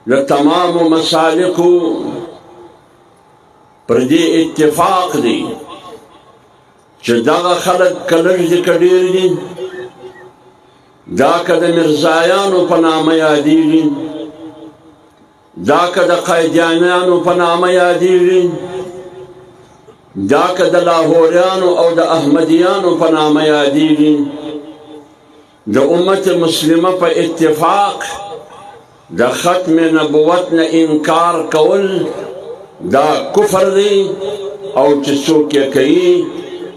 د تمامو مسالکو پر دې اتفاق دی چې دغه خلک که لږ دي که ډېر دي دا که د مرزایانو په نامه یادېږي دا که د قیدیانیانو په نامه یادېږي دا که د لاهوریانو او د احمدیانو په نامه یادېږي د امت مسلمه په اتفاق د ختم نبوت نه انکار کول دا کفر دی او چې څوک یې کوي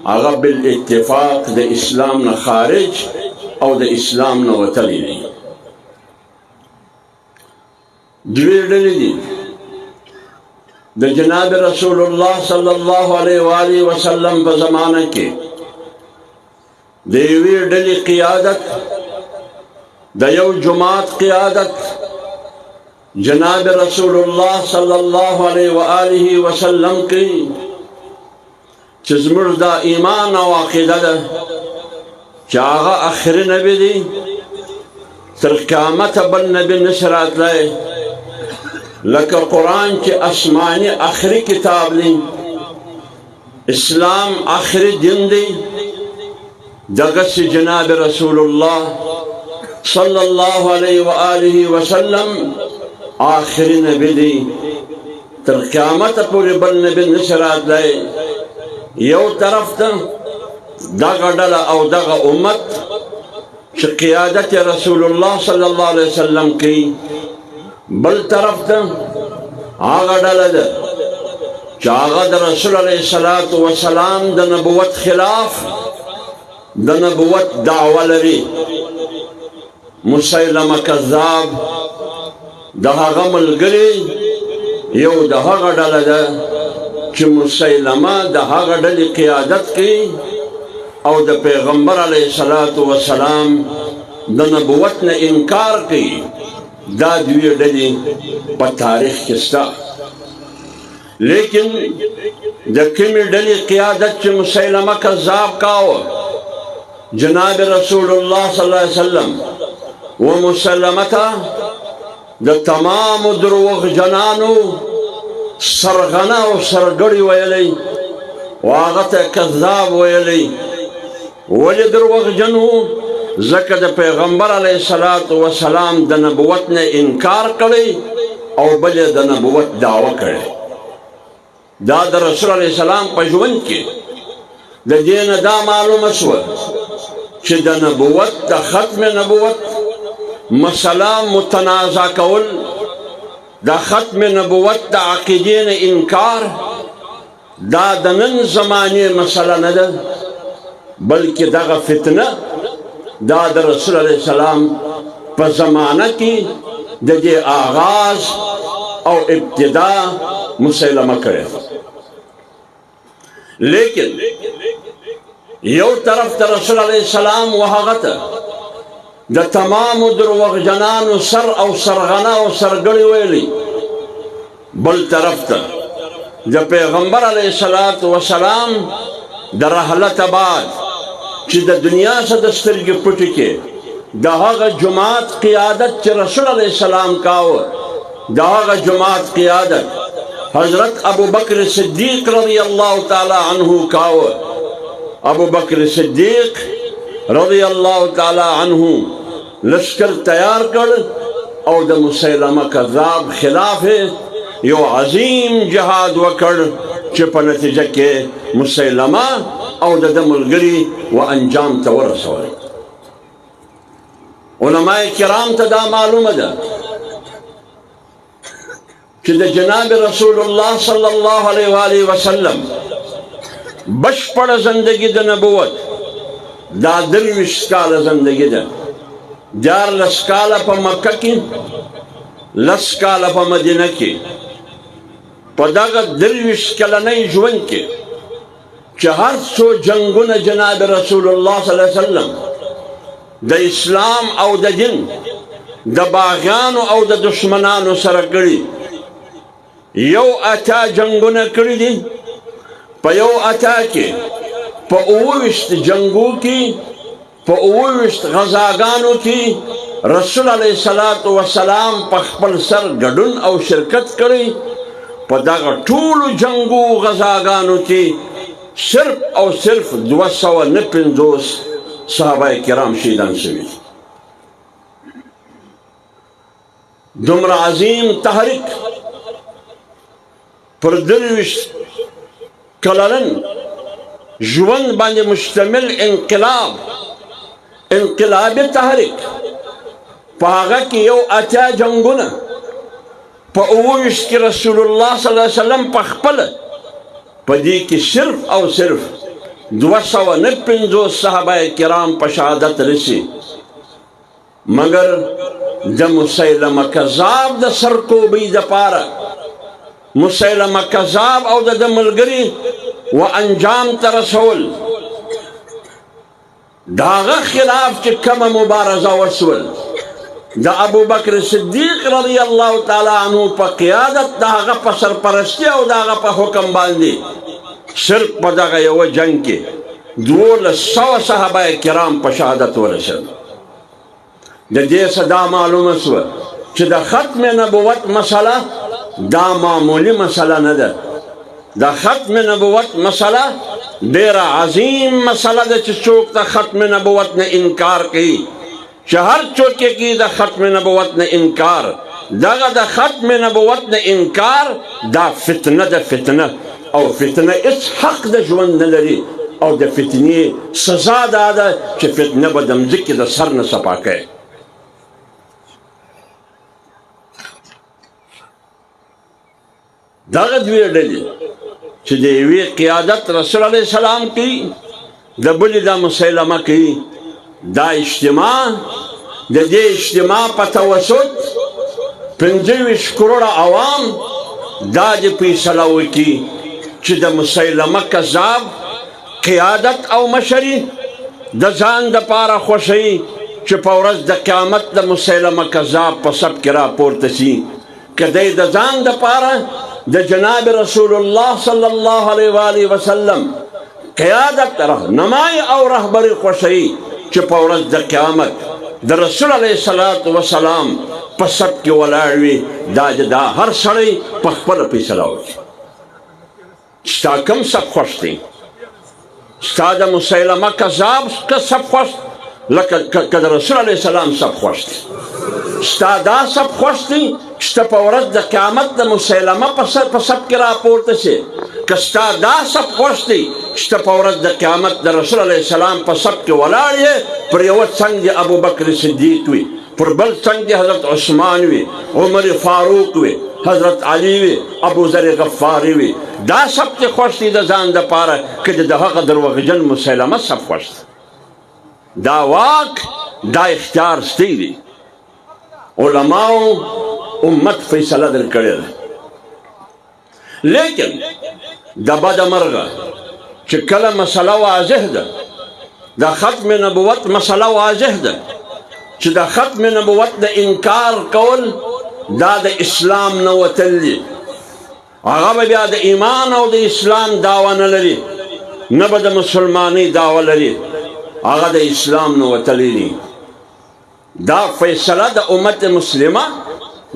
هغه بالاتفاق د اسلام نه خارج او د اسلام نه وتلی دی دوی ډلې دي د جناب رسول الله صلی الله علیه و آله وسلم په زمانه کې د یوې ډلې قیادت د یو جماعت قیادت جناب رسول الله صلی الله علیه و آله وسلم کې چې زموږ دا ایمان او عقیده ده چې هغه آخري نبی دی تر قیامته بل نبی نشي راتلی لکه قرآن چې آسماني آخري کتاب دی اسلام آخري دین دی دغسې جناب رسول الله صلی الله علیه و آله وسلم آخري نبی دی تر قیامته پورې بل نبی نشي راتلی یو طرف ته دغه ډله او دغه امت چې قیادت رسول الله صلی الله علیه وسلم کوي بل طرف ته هغه ډله ده چې هغه د رسول علیه الصلاة وسلام د نبوت خلاف د نبوت دعوه لري مسیلمه کذاب د هغه ملګري یو د هغه ډله ده چې مسیلمه د هغه ډلې قیادت کوي او د پیغمبر علیه الصلاة وسلام د نبوت نه انکار کوي دا دوی ډلې په تاریخ کې شته لیکن د کومې ډلې قیادت چې مسیلمه کذاب کاوه جناب رسول الله صلی الله علیه وسلم و مسلمه ته د تمامو دروغجنانو سرغنه او سرګړی ویلی و هغه ته کذاب ویلی ولې دروغجن و ځکه د پیغمبر علیه الصلاة وسلام د نبوت نه انکار کړی او بل یې د نبوت دعوه کړی دا د رسول علیه السلام په ژوند کې د دې نه دا معلومه شوه چې د نبوت د ختم نبوت مسله متنازع کول د ختم نبوت د عقیدې نه انکار دا د نن زمانې مسله نه ده بلکې دغه فتنه دا د رسول علیه السلام په زمانه کې د دې آغاز او ابتدا مسیلمه کړی لیکن یو طرف ته رسول علیه السلام و هغه ته د تمامو دروغجنانو سر او سرغنه او سرګړی ویلی بل طرف ته د پیغمبر علیه الصلاة وسلام د رحلت بعد چې د دنیا څخه د سترګې پټې کې د هغه جماعت قیادت چې رسول علیه السلام کاوه د هغه جماعت قیادت حضرت ابو بکر صدیق رضی الله تعالی عنه کاوه ابو بکر صدیق رضی الله تعالی عنه لشکر تیار کړ او د مسیلمه کذاب خلاف یو عظیم جهاد وکړ چې په نتیجه کې مسیلمه او د ملګري و انجام ته ورسول علماء کرام ته دا معلومه ده چې د جناب رسول الله صلی الله علیه و آله وسلم بشپړه زندگی د نبوت دا 23 کاله زندگی ده 14 کاله په مکه کې 10 کاله په مدینه کې په دغه 23 کلنۍ ژوند کې چې هر څو جنگونه جناب رسول الله صلی الله علیه وسلم د اسلام او د دین د باغیانو او د دشمنانو سره کړي یو اتا جنگونه کړي دي په یو اتا کې په 29 جنگو کې په 29 غزاګانو کې رسول علیه السلام په خپل سر ګډون او شرکت کړی په دغه ټولو جنګو غزاګانو کې صرف او صرف 259 صحابه کرام شهیدان شوي دومره عظیم تحریک پر 23 کلن ژوند باندې مشتمل انقلابي تحریک په هغه کې یو اتیا جنګونه په 28 کې رسول الله صلی الله علیه وسلم په خپله په دې کې صرف او صرف 259 صحابه کرام په شهادت رسي مگر د مسیلمه کذاب د سرکوبۍ دپاره مسیلمه کذاب او د ملګري و انجام ته رسول د هغه خلاف چې کومه مبارزه وشول د ابوبکر صدیق رضی الله تعالی عنه په قیادت د هغه په سرپرستي او د هغه په حکم باندې صرف په دغه یوه جنګ کې 1200 صحابه کرام په شهادت ورسېدل د دې څه دا معلومه شوه چې د ختم نبوت مسله دا معمولی مسله نه ده د ختم نبوت مسله ډېره عظیم مسله ده چې څوک د ختم نبوت نه انکار کوي چې هر څوک یې کوي د ختم نبوت نه انکار دغه د ختم نبوت نه انکار دا فتنه ده فتنه او فتنه هیڅ حق د ژوند نه لري او د فتنې سزا دا ده چې فتنه به د مځکې د سر نه صفا کوي دغه دوې ډلې چې د یوې قیادت رسول علیه السلام کوي د بلې دا مسیلمه کوي دا اجتماع د دې اجتماع په توسط 25 کروڑه عوام دا د فیصله وکړي چې د مسیلمه کذاب قیادت او مشري د ځان دپاره خوښوي چې په ورځ د قیامت د مسیلمه کذاب په سب کې راپورته شي که دی د ځان دپاره د جناب رسول الله صلی الله علیه و آله وسلم قیادت رهنمای او رهبري خوښوي چې په ورځ د قیامت د رسول علیه السلام په سب کې ولاړ وي دا هر سړی په خپله فیصله وکړي ستا کوم سب خوښ دی ستا د مسیلمه کذاب که سب خوښ لکه که د رسول علیه السلام سب خوښ دی ستا دا سب خوښ دی چې ته په ورځ د قیامت د مسیلمه په سب کې راپورته شي که ستا دا سب خوښ دی چې ته په ورځ د قیامت د رسول علیه السلام په سب کې ولاړ یې پر یوه څنګ د ابوبکر صدیق وي پر بل څنګ د حضرت عثمان وي عمر فاروق وي حضرت علی وي ابوذر غفاري وي دا سب ته خوښ دی د ځان دپاره که د هغه دروغجن مسیلمه سب خوښ دی دا واک دا اختیار ستی دی علماو امت فیصله در کړې ده لیکن د بده مرغه چې کله مسله واضح ده د ختم نبوت مسله واضح ده چې د ختم نبوت د انکار کول دا د اسلام نه وتل دي هغه به بیا د ایمان او د اسلام دعوه نه لري نه به د مسلمانۍ دعوه لري هغه د اسلام نه وتلی دي دا فیصله د امت مسلمه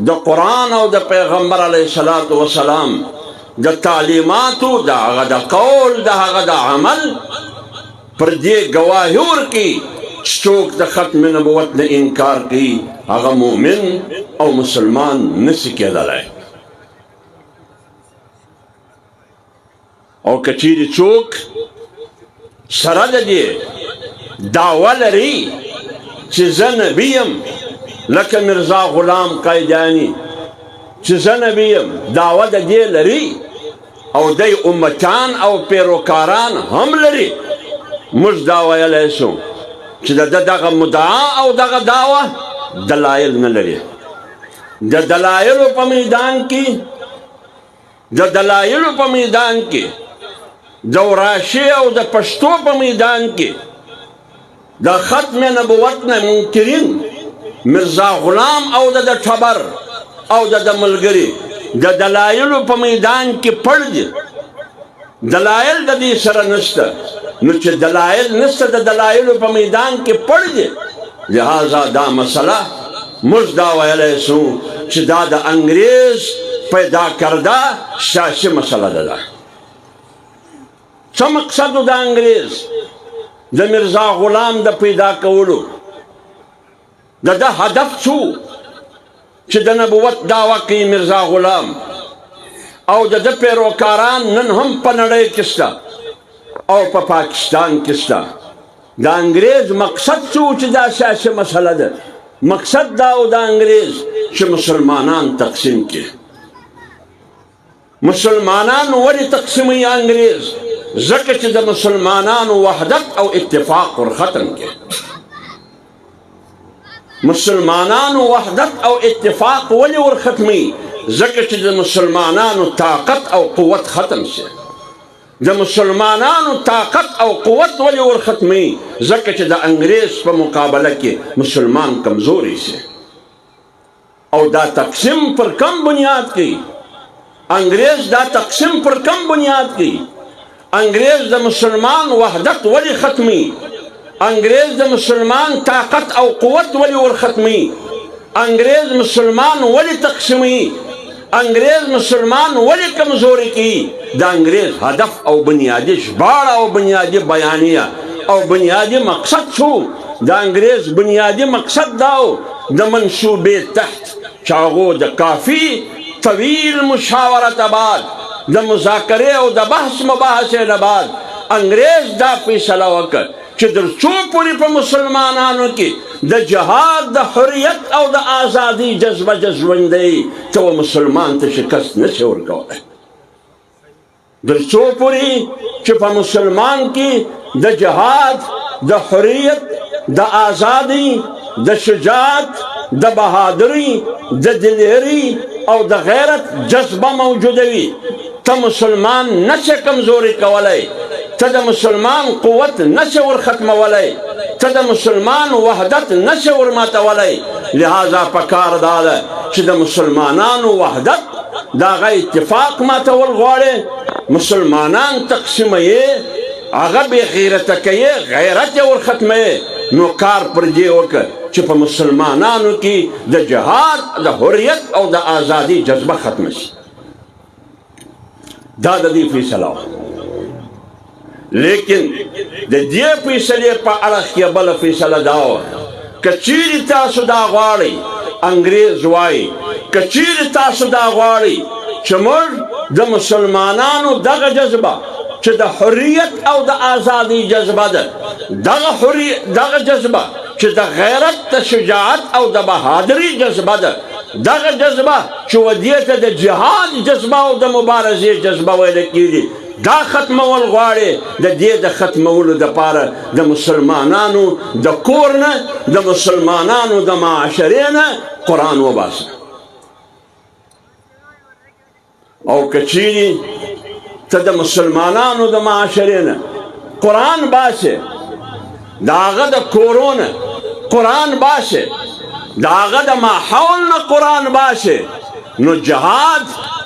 د قرآن او د پیغمبر علیه السلام د تعلیماتو د هغه د قول د هغه د عمل پر دې ګواهي ورکړي څوک د ختم نبوت نه انکار کوي هغه مؤمن او مسلمان نشي کېدلی او که چیرې څوک سره د دې دعوه لري چې زه نبي یم لکه مرزا غلام قایداني چې زه نبي یم دعوه د دې لري او دی امتان او پیروکاران هم لري موږ دا ویلی شو چې د دغه مدعا او دغه دعوه دلایل نه لري د دلایلو په میدان کې د وراشي او د پښتو په میدان کې د ختم نبوت نه منکرین مرزا غلام او د ټبر او د ملګري د دلایلو په میدان کې پړ دي دلایل د دې سره نشته نو چې دلایل نشته د دلایلو په میدان کې پړ دي لہذا دا مسئلہ موږ دا ویلی سو چې دا د انګریز پیدا کرده سیاسي مسئله ده. څه مقصد و د انګریز د میرزا غلام د پیدا کولو؟ د ده هدف څو چې د نبوت دعوه کوي میرزا غلام او د ده پیروکاران نن هم په نړۍ کې شته او په پاکستان کې شته. د انګریز مقصد څو چې دا سیاسي مسئله ده؟ مقصد دا و د انګریز چې مسلمانان تقسیم کړي. مسلمانان ولې تقسیموي انګریز؟ ځکه چې د مسلمانانو وحدت او اتفاق ور ختم کړي. مسلمانانو وحدت او اتفاق ولې ور ختمي؟ ځکه چې د مسلمانانو طاقت او قوت ختم شي. د مسلمانانو طاقت او قوت ولې ور ختمي؟ ځکه چې د انګریز په مقابله کې مسلمان کمزوري شي. او دا تقسیم پر کم بنیاد کوي؟ انګریز دا تقسیم پر کم بنیاد کوي؟ انګریز د مسلمان وحدت ولې ختمي؟ انګریز د مسلمان طاقت او قوت ولې ور ختمي؟ انګریز مسلمان ولې تقسیمي؟ انګریز مسلمان ولې کمزوري کوي؟ د انګریز هدف او بنیادی ژباړه او بنیادی بیانیه او بنیادی مقصد څو؟ د انګریز بنیادی مقصد دا و د منصوبې تحت چې هغو د کافي طویل مشاورت بعد د مذاکرې او د بحث مباحثې نه بعد انګریز دا فیصله وکړه چې تر څو پورې په مسلمانانو کې د جهاد د حریت او د آزادي جذبه ژوندی ته مسلمان ته شکست نشي ورکولی. تر څو پورې چې په مسلمان کې د جهاد د حریت د آزادي د شجاعت د بهادری د دلیری او د غیرت جذبه موجوده وي ته مسلمان نشي کمزوري کولی. ته د مسلمان قوت نشي ور ختمولی. ته د مسلمان وحدت نشي ور ماتولی. لہذا پکار دا ده چې د مسلمانانو وحدت د هغه اتفاق ماتول غواړي. مسلمانان تقسیموي، هغه بې غیرته کوي، غیرت یې ور ختموي. نو کار پر دې وکړه چې په مسلمانانو کې د جهاد د حریت او د آزادي جذبه ختمه شي. دا د دې فیصله وه. لیکن د دې فیصلې په اړخ کې بله فیصله دا وه که چیرې تاسو دا غواړئ، انګریز وایي که چیرې تاسو دا غواړئ چې موږ د مسلمانانو دغه جذبه چې د حریت او د آزادي جذبه ده، دغه جذبه چې د غیرت د شجاعت او د بهادري جذبه ده، دغه جذبه چې ودې ته د جهاد جذبه او د مبارزې جذبه ویل کېږي، دا ختمول غواړي. د دې د ختمولو دپاره د مسلمانانو د کور نه، د مسلمانانو د معاشرې نه قرآن وباسه. او که چیرې ته د مسلمانانو د معاشرې نه قرآن باسه، د هغه د کورو نه قرآن باسه، د هغه د ماحول نه قرآن باسه، نو جهاد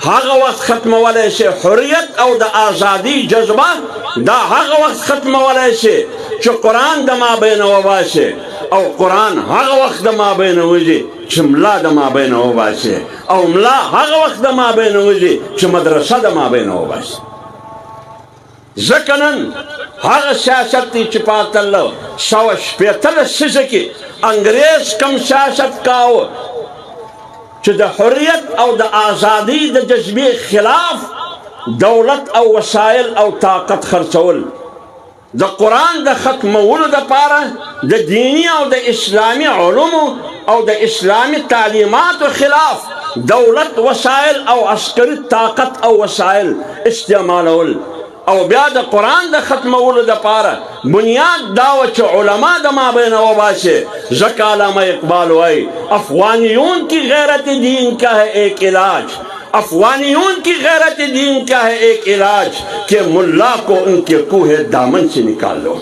هغه وخت ختمولی شي. حریت او د آزادي جذبه دا هغه وخت ختمولی شي چې قرآن د مابینه وباسي. او قرآن هغه وخت د مابینه وځي چې ملا د مابینه وباسي، او ملا هغه وخت د مابینه وځي چې مدرسه د مابینه وباسي. ځکه نن هغه سیاست دی چې په 1860 لسیزه کې انګریز کم سیاست کاوه چې د حریت او د آزادي د جذبې خلاف دولت او وسایل او طاقت خرڅول، د قرآن د ختمولو دپاره د دینی او د اسلامي علومو او د اسلامي تعلیماتو خلاف دولت وسایل او عسکري طاقت او وسایل استعمالول. او بیا د قرآن د ختمولو دپاره بنیاد دا و چې علما د مابینه وباسي. ځکه علامه اقبال وایي افغانیون کی غیرت دین کا ہے ایک علاج، افغانیون کی غیرت دین کا ہے ایک علاج کہ ملا کو ان کے کوہ دامن سے نکال لو.